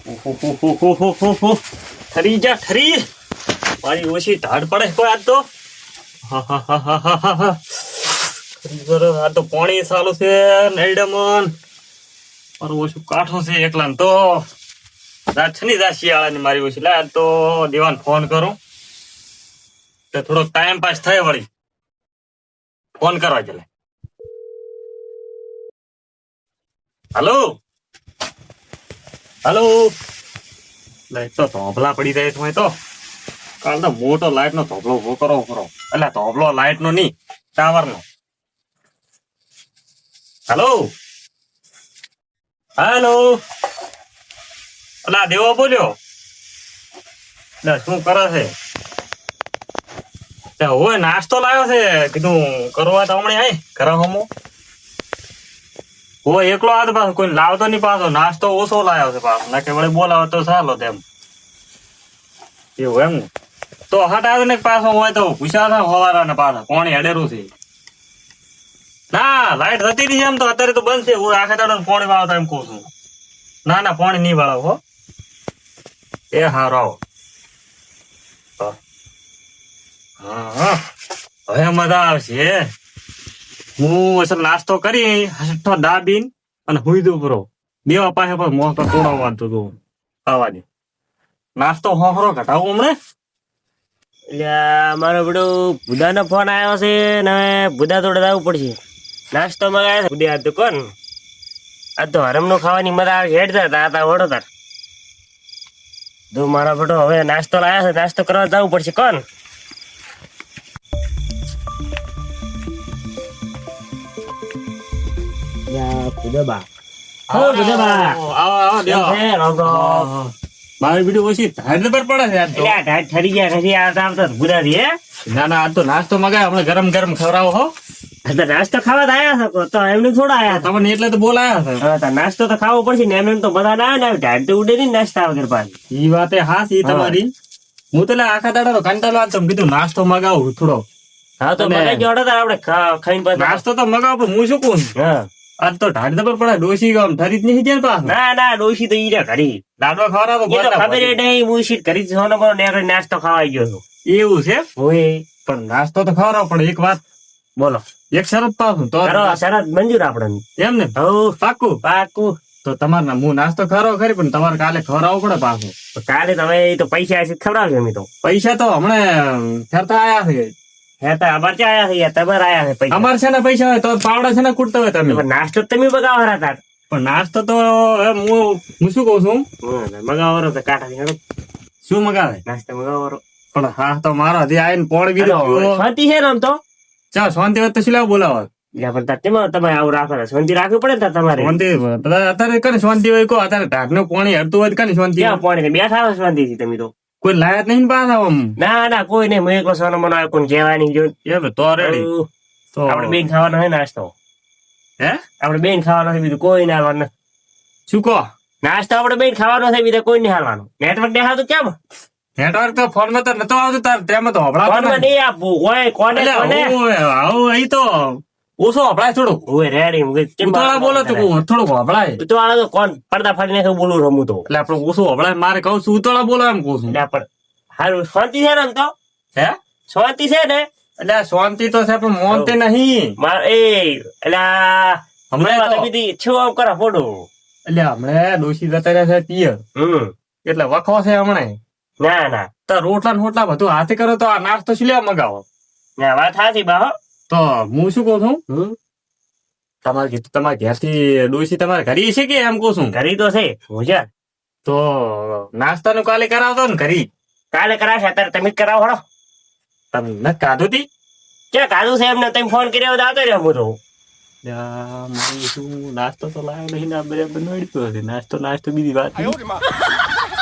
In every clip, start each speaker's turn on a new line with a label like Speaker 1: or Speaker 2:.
Speaker 1: ઓહો ઠરી જા ઠરી મારી ઓછી ધાડ પડે કોઈ આજ તો આ તો પાણી ચાલુ છે નૈડમન મારું ઓછું કાઠું છે એકલા તો રાત છે ની શિયાળાની મારી ઓછી લા તો દેવાન ફોન કરું તો થોડો ટાઈમ પાસ થાય વળી ફોન કરવા ચાલે હલો હલો લાઈટ તો ધોબલા પડી જાય તમે તો કાલ તો મોટો લાઈટ નો ધોબલો ઉભો કરો એટલે ધોબલો લાઈટ નો નહીં ટાવર નો હલો હેલો અલા દેવો બોલ્યો એટલે શું કરે છે હોય નાસ્તો લાવ્યો છે કીધું કરવા તો હમણાં આય ઘરે હમો હોય એકલો આ પાછો કોઈ લાવતો નહીં પાછો નાસ્તો ઓછો લાવ્યો છે પાછો ના કે વળે બોલાવો તો ચાલો તેમ એવું એમ ને તો હટાવે ને પાછો હોય તો પૂછ્યા હતા હવારા ને પાછા કોણી અડેરું છે ના લાઈટ જતી રહી એમ તો અત્યારે તો બંધ છે હું આખે દાડો પાણી વાળો એમ કઉ છું ના પાણી નહીં વાળો હો એ હારો આવો હા હવે મજા આવશે હું અસલ નાસ્તો કરી હઠો દાબીન અને હુઈ દઉં બરો દેવા પાસે પણ મોહ તો તોડાવવા તો ખાવા દે નાસ્તો હોહરો ઘટાવું હમણે
Speaker 2: એટલે મારો બધો ભૂદાનો ફોન આવ્યો છે ને ભૂદા તોડે જવું પડશે નાસ્તો મંગાવ્યો છે ભૂદા તો કોણ આ તો હરમનું ખાવાની મજા આવે હેડ હતા વડો તાર તો મારો બધો હવે નાસ્તો લાવ્યો છે નાસ્તો કરવા જવું પડશે કોણ
Speaker 1: મારી બીડું ઓછી ધાડ પર પડે છે
Speaker 2: ઠરી ગયા આવતા ભૂદા થી
Speaker 1: ના આ તો નાસ્તો મગાય હમણાં ગરમ ગરમ ખવડાવો હો
Speaker 2: નાસ્તો ખાવા આવ્યા છો તો એમને થોડા આવ્યા
Speaker 1: તમને એટલે તો બોલાયા છે
Speaker 2: નાસ્તો તો ખાવો પડશે ને એમને તો બધા ના આવે ઢાડ તો ઉડે નહીં નાસ્તા વગર પાછી
Speaker 1: ઈ વાતે હાસ ઈ તમારી હું તો આખા દાડા કંટાળો આજ કીધું નાસ્તો મગાવું થોડો
Speaker 2: હા તો મગાઈ ગયો આપડે ખાઈને પાછા
Speaker 1: નાસ્તો તો મગાવ પણ હું શું કહું આજ તો ઢાડ પર પડે ડોસી ગામ ઠરી જ નહીં જાય પાછું
Speaker 2: ના ડોસી તો ઈ રે ઘડી
Speaker 1: લાડવા ખવડાવો
Speaker 2: ખબર નહીં હું સીટ ઘરી સોનો બનો ને નાસ્તો ખાવાઈ ગયો છું
Speaker 1: એવું છે
Speaker 2: હોય
Speaker 1: પણ નાસ્તો તો ખવડાવો પડે એક વાત
Speaker 2: બોલો
Speaker 1: એક શરત પાછું તો
Speaker 2: શરત મંજૂર આપડે
Speaker 1: એમ ને પાકું તો તમારે હું નાસ્તો ખરો ખરી પણ તમારે કાલે ખવડાવવો પડે પાછું
Speaker 2: કાલે તમે તો પૈસા ખવડાવજો અમે તો
Speaker 1: પૈસા તો હમણાં ફેરતા આયા છે
Speaker 2: અમારે ક્યાં આયા છે તમારે આયા છે
Speaker 1: અમારે છે ને પૈસા હોય તો પાવડા છે ને કૂટતા હોય તમે
Speaker 2: નાસ્તો તમે બગાવવા હતા
Speaker 1: પણ નાસ્તો તો હું શું કઉ છું
Speaker 2: મગાવવાનો તો કાંઠા
Speaker 1: શું મગાવે
Speaker 2: નાસ્તો મગાવવાનો
Speaker 1: પણ હા તો મારો હજી આવીને પોળ ગયો
Speaker 2: શાંતિ છે ને આમ તો
Speaker 1: ચાલ શાંતિ વાત તો શું લેવા બોલાવો
Speaker 2: તમે આવું રાખો શાંતિ રાખવી પડે ને તમારે
Speaker 1: શાંતિ અત્યારે કને શાંતિ હોય કો અત્યારે ઢાકનું પાણી હડતું હોય કને શાંતિ
Speaker 2: પાણી બેઠા શાંતિ થી તમે તો
Speaker 1: કોઈ લાયક નહીં પાછા
Speaker 2: ના કોઈ નહીં હું એકલો સોનો મનો કોઈ કહેવાની જો
Speaker 1: તો રેડી તો
Speaker 2: આપડે બેન ખાવાનો હોય નાસ્તો
Speaker 1: હે
Speaker 2: આપડે બેન ખાવાનો છે બીજું કોઈ ના હાલવાનું
Speaker 1: શું કહો
Speaker 2: નાસ્તો આપડે બેન ખાવાનો છે બીજું કોઈ નહીં હાલવાનું નેટવર્ક દેખાતું કેમ
Speaker 1: નેટવર્ક તો ફોન માં તો નતો આવતું તાર તેમાં તો હબળા
Speaker 2: નહીં આપવું હોય કોને
Speaker 1: આવું અહીં તો ઓછો હબળાય થોડુંક
Speaker 2: ઓય રેડી
Speaker 1: ઉતવાળા બોલો તો થોડુંક હબળાય
Speaker 2: ઉતવાળા તો કોણ પડદા ફાડી નાખે બોલું રમું તો
Speaker 1: એટલે આપડે ઓછું હબળાય મારે કહું છું ઉતવાળા બોલો એમ કહું છું
Speaker 2: પણ હારું શાંતિ છે ને આમ તો
Speaker 1: હે
Speaker 2: શાંતિ છે ને
Speaker 1: એટલે શાંતિ તો છે પણ મોનતે નહીં
Speaker 2: એટલે હમણાં બીજી છો આમ કરા ફોટો
Speaker 1: એટલે હમણાં ડોસી જતા રહ્યા છે પિયર એટલે વખો છે હમણાં
Speaker 2: ના
Speaker 1: તો રોટલા ને હોટલા બધું હાથે કરો તો આ નાસ્તો શું લેવા મગાવો
Speaker 2: ના વાત સાચી બા
Speaker 1: તો હું શું કઉ છું તમારે ઘેરથી ડોસી તમારે ઘરી છે કે એમ કઉ છું
Speaker 2: ઘરી તો છે મજા
Speaker 1: તો નાસ્તા નું કાલે કરાવતો ને ઘરી
Speaker 2: કાલે કરાવશે અત્યારે તમે જ કરાવો હળો
Speaker 1: તમને કાધું તી
Speaker 2: ક્યાં કાધું છે એમને તમે ફોન કર્યો આવતો રહ્યો હું તો
Speaker 1: નાસ્તો તો લાવ્યો નહીં ના બરાબર નડતો હશે નાસ્તો બીજી વાત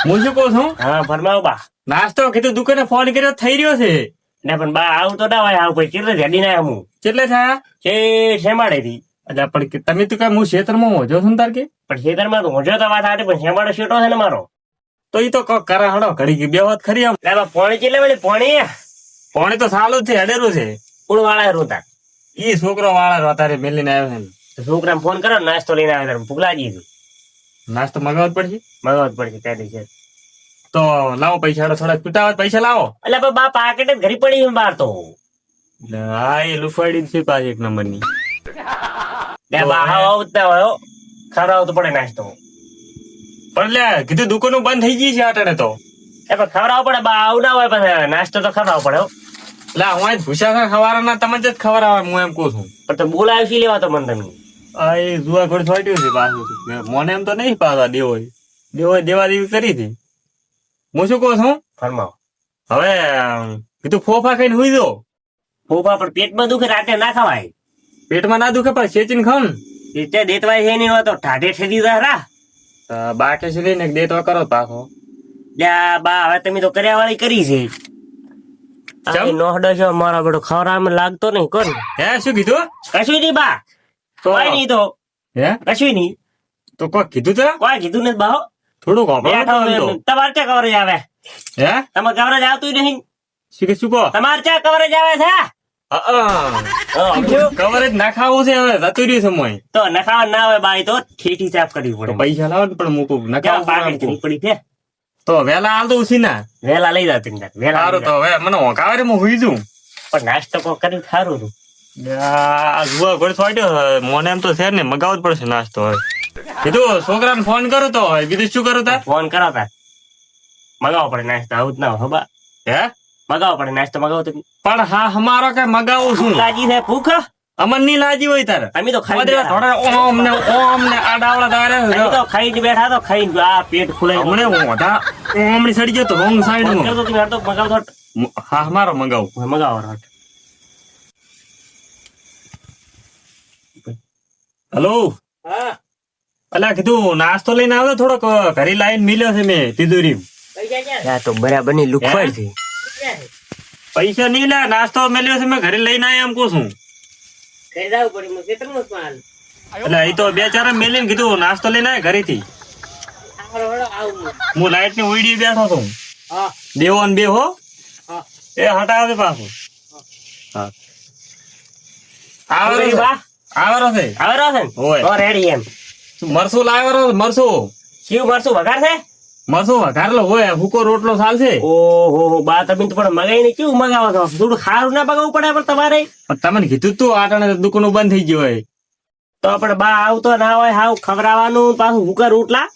Speaker 1: હું શું કઉ છું
Speaker 2: હા ફરમાવો બા નાસ્તો
Speaker 1: કીધું દુકાને ફોન કર્યો થઈ રહ્યો છે
Speaker 2: ના પણ બા આવું તો ના હોય આવું પછી કેટલે રેડી ના હું
Speaker 1: કેટલે થયા
Speaker 2: શેમાડે થી
Speaker 1: એટલે પણ તમે તો કઈ હું ક્ષેત્રમાં હોજો છું તાર કે
Speaker 2: પણ ખેતરમાં તો હોજો તો વાત આવે પણ શેમાડો શેટો છે ને મારો
Speaker 1: તો ઈ તો કરે હડો ઘડી બે વાત ખરી આમ
Speaker 2: પાણી કેટલે વળી
Speaker 1: પાણી તો સારું જ છે અડેરું છે
Speaker 2: કોણ વાળા રોતા
Speaker 1: ઈ છોકરો વાળા અત્યારે મેલીને આવ્યો છે
Speaker 2: છોકરા ફોન કરો નાસ્તો લઈને આવે ભૂખ લાગી
Speaker 1: નાસ્તો મગાવવો જ પડશે.
Speaker 2: મગાવવું જ પડશે ત્યાંથી છે.
Speaker 1: તો લાવો પૈસા હેડો, થોડા છૂટા હોય પૈસા લાવો.
Speaker 2: એટલે પણ બા પાકેટ જ ઘરી પડી છે બહાર તો.
Speaker 1: એટલે હા એ લુફાડી જ છે પાછી એક નંબરની.
Speaker 2: લે બા હાવ આવતા હોય હો. ખવડાવવું તો પડે નાસ્તો.
Speaker 1: પણ લે કીધું દુકાનો બંધ થઈ ગઈ છે આટણે તો.
Speaker 2: એ પણ ખવડાવવું પડે બા, આવું ના હોય પણ નાસ્તો તો ખવડાવવો પડે હો.
Speaker 1: એટલે હું આજ ભૂસા ખવાના તમે જ ખવડાવે હું એમ કહું છું.
Speaker 2: પણ તો બોલાવી શી લેવા તો મને તમે.
Speaker 1: આ એ જુવા ઘોડ છોટ્યું છે પાછું. મને એમ તો નહીં પાછા દેવો દેવા દેવી કરી હતી. હું શું કહું છું
Speaker 2: ફરમાવો.
Speaker 1: હવે કીધું ફોફા ખાઈને હુઈ દો.
Speaker 2: ફોફા પણ પેટમાં દુખે રાતે ના ખવાય.
Speaker 1: પેટમાં ના દુખે પણ સેચીને ખાવ ને.
Speaker 2: રીતે દેતવાય છે નહીં હોય તો ઠાઠે ઠેરી જાય રા.
Speaker 1: બાકી છે લઈને દે તો કરો પાછો.
Speaker 2: લ્યા બા હવે તમે તો કર્યા વાળી કરી છે.
Speaker 1: ચમ?
Speaker 2: નોહડો છે મારો બેટો, ખવડાવવામાં લાગતો નહીં કોણ.
Speaker 1: હે શું કીધું?
Speaker 2: કશું નહીં બા, કોઈ નહીં તો
Speaker 1: હે
Speaker 2: કશું નહીં.
Speaker 1: તો કોઈ કીધું તો
Speaker 2: કોઈ કીધું નથી બા હો.
Speaker 1: થોડુંક વાપરો.
Speaker 2: તમારે ક્યાં કવરેજ આવે?
Speaker 1: હે
Speaker 2: તમારે કવરેજ આવતું નહીં.
Speaker 1: શું કે શું કહો?
Speaker 2: તમારે ક્યાં કવરેજ આવે છે?
Speaker 1: કવરેજ ના ખાવું છે હવે જતું રહ્યું છે મોય.
Speaker 2: તો નખાવા ના આવે બાઈ તો ઠેઠી સાફ કરવી
Speaker 1: તો
Speaker 2: પડે.
Speaker 1: પૈસા લાવો ને પણ મૂકું ના
Speaker 2: ક્યાં
Speaker 1: ખાવું
Speaker 2: પાકડી
Speaker 1: મૂકું.
Speaker 2: પડી છે?
Speaker 1: તો વેલા હાલ દઉં છું ને.
Speaker 2: વેલા લઈ જાવ તમે વેલા
Speaker 1: સારું તો હવે મને ઓંકાવે રે હું હુઈ જઉં.
Speaker 2: પણ નાસ્તો કોઈ કરી સારું હતું.
Speaker 1: આ જુવા ઘોડ છોડ્યો મને એમ તો છે ને મગાવવું જ પડશે નાસ્તો હવે. કીધું છોકરાને ફોન કરું તો હવે કીધું શું કરું તાર?
Speaker 2: ફોન કરો તાર મગાવો પડે નાસ્તો. આવું જ ના હોય હબા.
Speaker 1: હે
Speaker 2: મગાવો પડે નાસ્તો. મગાવો તમે.
Speaker 1: પણ હા અમારો કઈ મગાવું છું
Speaker 2: લાજી છે ભૂખ.
Speaker 1: અમન ની લાજી હોય તારે.
Speaker 2: અમે તો ખાઈ
Speaker 1: ઓમ ને આ ડાવડા તારે
Speaker 2: અમે તો ખાઈને બેઠા તો ખાઈને આ પેટ ફૂલાઈ ગયું.
Speaker 1: હમણે ઓઢા ઓમણી સડી ગયો તો રોંગ સાઈડ
Speaker 2: ફોન
Speaker 1: માં.
Speaker 2: કરતો તમે તો મગાવો તો
Speaker 1: હા મારો મગાવું.
Speaker 2: મગાવો રાટ.
Speaker 1: હલો
Speaker 2: હા
Speaker 1: અલા કીધું નાસ્તો લઈને આવતો થોડોક ઘરે લાઈન મિલ્યો છે મેં તિજોરી.
Speaker 2: આ તો બરાબર ની લુખવાડ છે.
Speaker 1: પૈસા નહીં લે નાસ્તો મેલ્યો છે મેં ઘરે લઈને આવ્યા એમ કહું છું. એટલે એ તો બે ચાર મેલીને કીધું નાસ્તો લઈને આવ્યા ઘરેથી. હું લાઈટ ની ઉડી બેઠો હતો. દેવો ને બે હો એ હટાવે પાછું. હા આવેરો છે. આવેરો છે.
Speaker 2: આવેરો છે ને?
Speaker 1: હોય.
Speaker 2: તો રેડી એમ.
Speaker 1: મરસું લાવેરો મરસું.
Speaker 2: શિવ મરસું વઘાર છે?
Speaker 1: મરસું વઘારેલો હોય હુકો રોટલો ચાલશે.
Speaker 2: ઓહો બા તમે તો પણ મગાઈને કેવું મગાવો છો? થોડું ખારું ના મગાવવું પડે પણ તમારે.
Speaker 1: પણ તમને કીધું તું આટાણે દુકાનો બંધ થઈ ગયો હોય.
Speaker 2: તો પણ બા આવતો ના હોય હાવ ખવડાવવાનું પાછું હુકા રોટલા.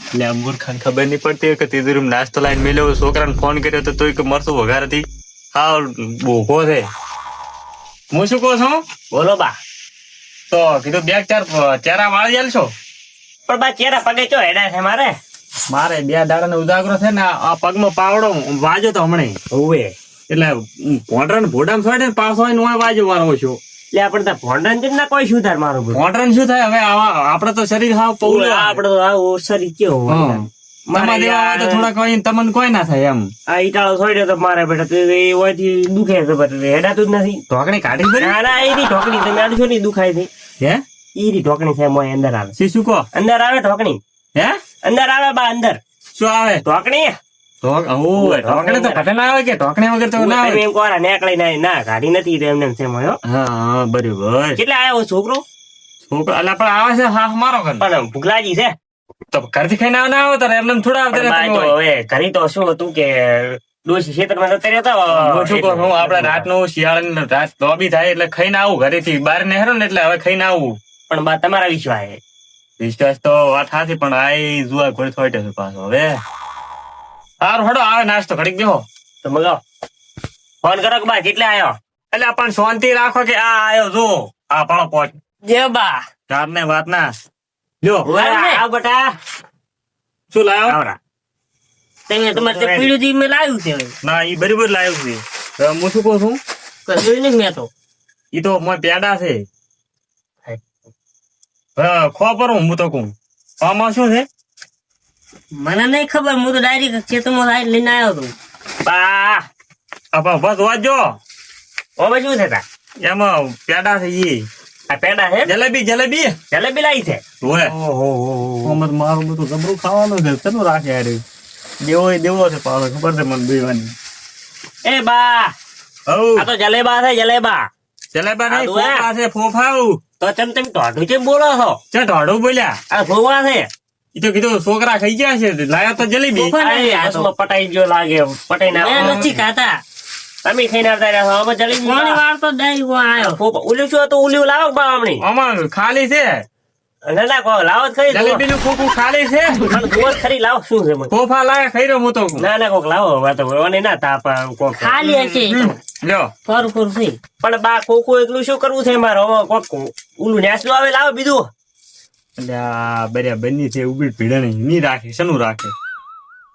Speaker 1: એટલે મૂર્ખાને ખબર નહીં પડતી કે તિજોરીમાં નાસ્તો લાઈને મેલ્યો. છોકરાને ફોન કર્યો તો તોય કે મરસું વઘારતી હાવ ભૂખો છે. હું શું કહું છું
Speaker 2: બોલો બા.
Speaker 1: તો કીધું બે ચાર ચેરા વાળી આલશો.
Speaker 2: પણ બા ચેરા પગે ચો હેડા છે મારે.
Speaker 1: મારે બે દાડા નો ઉજાગરો છે ને આ પગમાં પાવડો વાજો તો હમણાં
Speaker 2: હોવે
Speaker 1: એટલે ભોંડરા ને ભોડામ છોડે પાછો આવીને હું વાજો મારો છું.
Speaker 2: એટલે આપણે તો ભોંડન જ ના કોઈ શું થાય મારું બધું.
Speaker 1: ભોંડરા શું થાય હવે આવા આપડે તો શરીર હાવ પૌલું
Speaker 2: આપડે તો આવું શરીર કેવું હોય.
Speaker 1: તમારે દેવા આવે તો થોડા કોઈ તમને કોઈ ના થાય એમ.
Speaker 2: આ ઈટાળો છોડ્યો તો મારે બેટા તો એ ઓયથી દુખે છે બધું હેડાતું જ નથી.
Speaker 1: ઢોકણી કાઢી પડી.
Speaker 2: ના ના એની ઢોકણી તમે આડશો નહીં દુખાય છે.
Speaker 1: હે
Speaker 2: ઈરી ઢોકણી છે મોય અંદર આવે.
Speaker 1: શું કહો?
Speaker 2: અંદર આવે ઢોકણી.
Speaker 1: હે
Speaker 2: અંદર આવે બા અંદર.
Speaker 1: શું આવે?
Speaker 2: ઢોકણી.
Speaker 1: ઢોકણી તો ઘટે ના આવે કે ઢોકણી વગર તો ના આવે.
Speaker 2: તમે એમ કોરા નેકળી ના કાઢી નથી તો એમને છે મોય.
Speaker 1: હા બરોબર.
Speaker 2: કેટલે આવ્યો છોકરો?
Speaker 1: છોકરો એટલે પણ આવે છે હા મારો ઘર
Speaker 2: પણ ભૂખલાજી છે.
Speaker 1: તો ઘરથી ખાઈને આવે ના આવે તારે એમને થોડા આવતા
Speaker 2: પણ બાય તો હવે ઘરે તો શું હતું કે ડોશી ખેતરમાં જતા રહેતા.
Speaker 1: શું કહું હું આપડે રાતનું શિયાળાની રાત લોબી થાય એટલે ખાઈને આવું ઘરેથી બહાર નેહરો ને એટલે હવે ખાઈને આવું.
Speaker 2: પણ બા તમારા વિશ્વાસ
Speaker 1: વિશ્વાસ તો વાત સાચી પણ આ જુવા ઘોડી થોડે છે પાછો હવે. સારું હડો આવે નાસ્તો ઘડીક બેહો
Speaker 2: તો મગાવો. ફોન કરો કે બા કેટલે આવ્યો?
Speaker 1: એટલે પણ શાંતિ રાખો કે આ આયો જો આ પાળો પહોંચ
Speaker 2: જે બા
Speaker 1: ચાર ને વાત ના લ્યો.
Speaker 2: આવ બેટા.
Speaker 1: શું લાયો?
Speaker 2: આવરા તમે તમારે તે પીળું જી મેં લાવ્યું છે હવે.
Speaker 1: ના ઈ બરાબર લાવ્યું છે. હવે હું શું કહું છું
Speaker 2: કશું નહીં મેં તો.
Speaker 1: ઈ તો મોય પેડા છે. ખો પર હું તો કહું આમાં શું છે
Speaker 2: મને નહીં ખબર. હું તો ડાયરેક્ટ ખેતરમાં લઈને આવ્યો હતો.
Speaker 1: બા આપા બસ વાજો
Speaker 2: હવે શું છે તા?
Speaker 1: એમાં પેડા છે ઈ
Speaker 2: આ પેડા છે?
Speaker 1: જલેબી જલેબી
Speaker 2: જલેબી લાવી છે.
Speaker 1: ઓય ઓહો મારું બધું જબરું ખાવાનું છે ચલો રાખે યાર દેવો છે પાછો ખબર છે મને દેવાની.
Speaker 2: એ બા
Speaker 1: હઉ
Speaker 2: આ તો જલેબા છે જલેબા.
Speaker 1: જલેબા નહીં
Speaker 2: આ દુઆ.
Speaker 1: ફોફા છે ફોફાઉ.
Speaker 2: તો તમે ઢોઢું કેમ બોલો છો?
Speaker 1: ચા ઢોઢું બોલ્યા
Speaker 2: આ ફોવા છે.
Speaker 1: ઈ તો કીધું છોકરા ખાઈ ગયા છે લાયા તો જલેબી
Speaker 2: હાથમાં પટાઈ ગયો લાગે પટાઈ ના
Speaker 3: નથી ખાતા
Speaker 2: તમે ખાઈને આવતા રહ્યા છો. આમાં જલેબી
Speaker 3: પાણી વાળતો દઈ આવ્યો
Speaker 2: ઉલ્યું છું તો ઉલ્યું લાવો બા હમણી
Speaker 1: આમાં ખાલી છે
Speaker 2: ના ના કહો લાવો જ ખરી
Speaker 1: જલેબી નું ખોખું ખાલી છે
Speaker 2: પણ જુઓ જ ખરી લાવો શું છે મને?
Speaker 1: તોફા લાયા ખાઈ રહ્યો હું તો
Speaker 2: ના ના કોક લાવો વાત મને ના તાપ કોક
Speaker 3: ખાલી હશે
Speaker 1: લ્યો
Speaker 3: ફર ફર છે
Speaker 2: પણ બા કોકો એકલું શું કરવું છે મારે હવે કોક ઉલું નેસલું આવે લાવો બીજું
Speaker 1: એટલે આ બર્યા બની છે ઉભી ભીડે નહીં રાખે શનું રાખે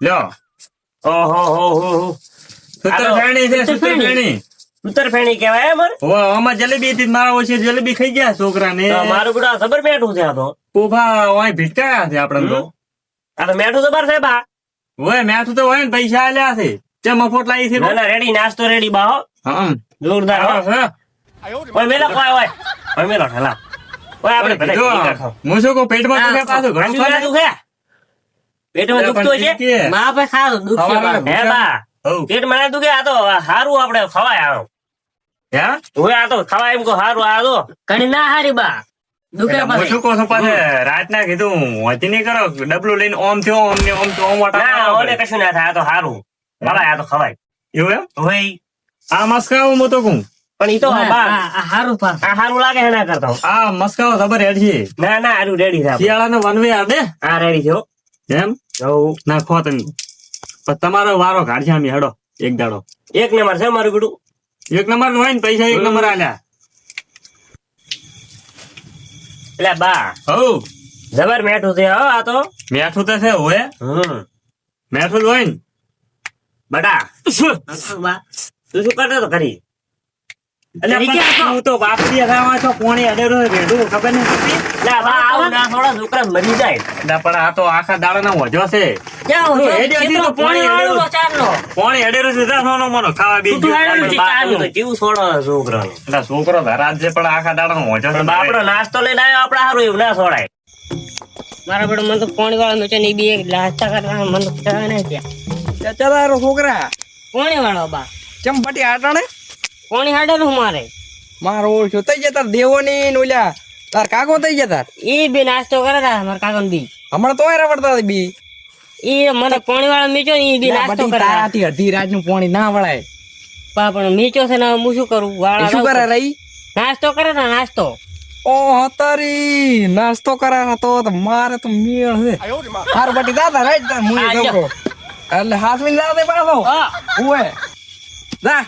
Speaker 1: લ્યો
Speaker 2: ઓહો હો હો હો
Speaker 1: સૂતર ફેણી છે સૂતર ફેણી
Speaker 2: ઉત્તર ફેણી કહેવાય એમ ને?
Speaker 1: ઓ આમાં જલેબી હતી મારા ઓછી જલેબી ખાઈ ગયા છોકરા ને
Speaker 2: તો મારું બધું ખબર બેઠું છે આ તો
Speaker 1: તોફા ઓય ભીટકાયા છે આપડે તો
Speaker 2: આ તો મેઠું ખબર છે બા
Speaker 1: ઓય મેઠું તો હોય ને પૈસા આલ્યા છે ચમ મફત લાવી છે
Speaker 2: ના ના રેડી નાસ્તો રેડી બા હો
Speaker 1: હા
Speaker 2: જોરદાર હો. ઓય મેલો કોઈ ઓય મેલો ઠલા ઓય આપણે ભલે
Speaker 1: જો,
Speaker 2: ઠીક રાખો.
Speaker 1: હું શું કહું પેટમાં દુખે પાછું ઘણું
Speaker 2: શું
Speaker 1: ખાય?
Speaker 2: દુખે? પેટમાં દુખતું હોય છે
Speaker 3: મા પે ખાવ દુખશે
Speaker 1: ખાવા
Speaker 3: બા.
Speaker 2: હે બા
Speaker 1: હઉ.
Speaker 2: પેટ મને દુખે આ તો સારું આપણે ખવાય આમ
Speaker 1: હે?
Speaker 2: હવે આ તો ખવાય એમ કહો સારું આ તો
Speaker 3: ઘણી ના હારી બા દુખે
Speaker 1: એટલે હું
Speaker 3: પછી
Speaker 1: શું કહું છું પાછું રાતના કીધું હોતી નહીં કરો ડબલું લઈને ઓમ થયો ઓમ ને ઓમ તો ઓમ વાટા
Speaker 2: ના
Speaker 1: મારવા
Speaker 2: ઓલે
Speaker 1: પડે.
Speaker 2: કશું ના થાય આ તો સારું ખવાય આ તો ખવાય
Speaker 1: એવું એમ
Speaker 2: હોય
Speaker 1: આ મસ્કાઓ હું તો કહું
Speaker 2: પણ ઈ તો બા
Speaker 3: આ હારું પા
Speaker 2: આ સારું લાગે છે ના કરતો
Speaker 1: આ મસ્કાઓ ખબર હેડ છે
Speaker 2: ના ના આરું રેડી થાય
Speaker 1: શિયાળાનો વનવે આવે
Speaker 2: આ રેડી છે હો.
Speaker 1: એમ
Speaker 2: હઉ.
Speaker 1: ના ખો તમે પણ તમારો વારો કાઢશે અમે હેડો એક દાડો
Speaker 2: એક નંબર છે મારું બેટું
Speaker 1: એક નંબર નું હોય ને પૈસા એક નંબર આલ્યા
Speaker 2: એટલે બા
Speaker 1: હઉ
Speaker 2: જબર મેઠું છે હો આ તો
Speaker 1: મેઠું તો છે હોય મેઠું જ હોય ને
Speaker 2: બટા
Speaker 3: બા
Speaker 2: તું શું કરતો તો ખરી
Speaker 1: એટલે
Speaker 3: તરીકે
Speaker 1: પણ
Speaker 3: આપો.
Speaker 1: હું તો વાપરી ખાવા છો પોણી અડેરો રેડું ખબર નહીં પડતી?
Speaker 2: લા બા આવું ના થોડા છોકરા મરી જાય
Speaker 1: એટલે પણ આ તો આખા દાડાના હોજો છે
Speaker 3: જાઓ
Speaker 1: તો હેડે હજી તો
Speaker 3: પાણી
Speaker 1: પાણી
Speaker 3: વાળું
Speaker 1: વાળું.
Speaker 3: ચારનો
Speaker 1: પોણી અડેરો છે ત્યાં સોનો મોનો ખાવા બી
Speaker 3: તું હાડું છે.
Speaker 2: બાપનું તો કેવું છોડો છોકરાને
Speaker 1: એટલે છોકરો ધરાજ છે પણ આખા દાડાનો હોજો છે
Speaker 2: બાપડો નાસ્તો લઈને આવ્યો આપડે સારું એવું ના છોડાય
Speaker 3: મારા બેટો મને તો પાણી વાળો નો છે ને ઈ બી એક લાસ્ટા કરવા મને તો ચાલે ને ત્યાં
Speaker 4: તારો છોકરા
Speaker 3: પાણી વાળો બા
Speaker 4: ચંપટી આટાણે
Speaker 3: પાણી હાડેલું મારે
Speaker 4: મારો ઓળખ્યો થઈ જતા દેવોની ને ઓલ્યા તાર કાકો થઈ જતા
Speaker 3: ઈ બી નાસ્તો કરે તા મારા કાકા બી
Speaker 4: હમણાં તો રવડતા બી
Speaker 3: ઈ મને પાણી વાળો મીચો ને ઈ બી નાસ્તો કરે
Speaker 4: તારાથી અડધી રાત નું પાણી ના વળાય
Speaker 3: પા પણ મીચો છે ને હું શું કરું
Speaker 4: એ
Speaker 3: વાળા
Speaker 4: શું કરે રહી
Speaker 3: નાસ્તો કરે ને નાસ્તો
Speaker 4: ઓ હતારી નાસ્તો કરા તો મારે તો મેળ છે હારું બટી દાદા રાઈટ તા મુએ
Speaker 3: હા,
Speaker 4: ગબરો એટલે હાથ મિલ દાદા પાડો
Speaker 3: હા
Speaker 4: ઓએ જા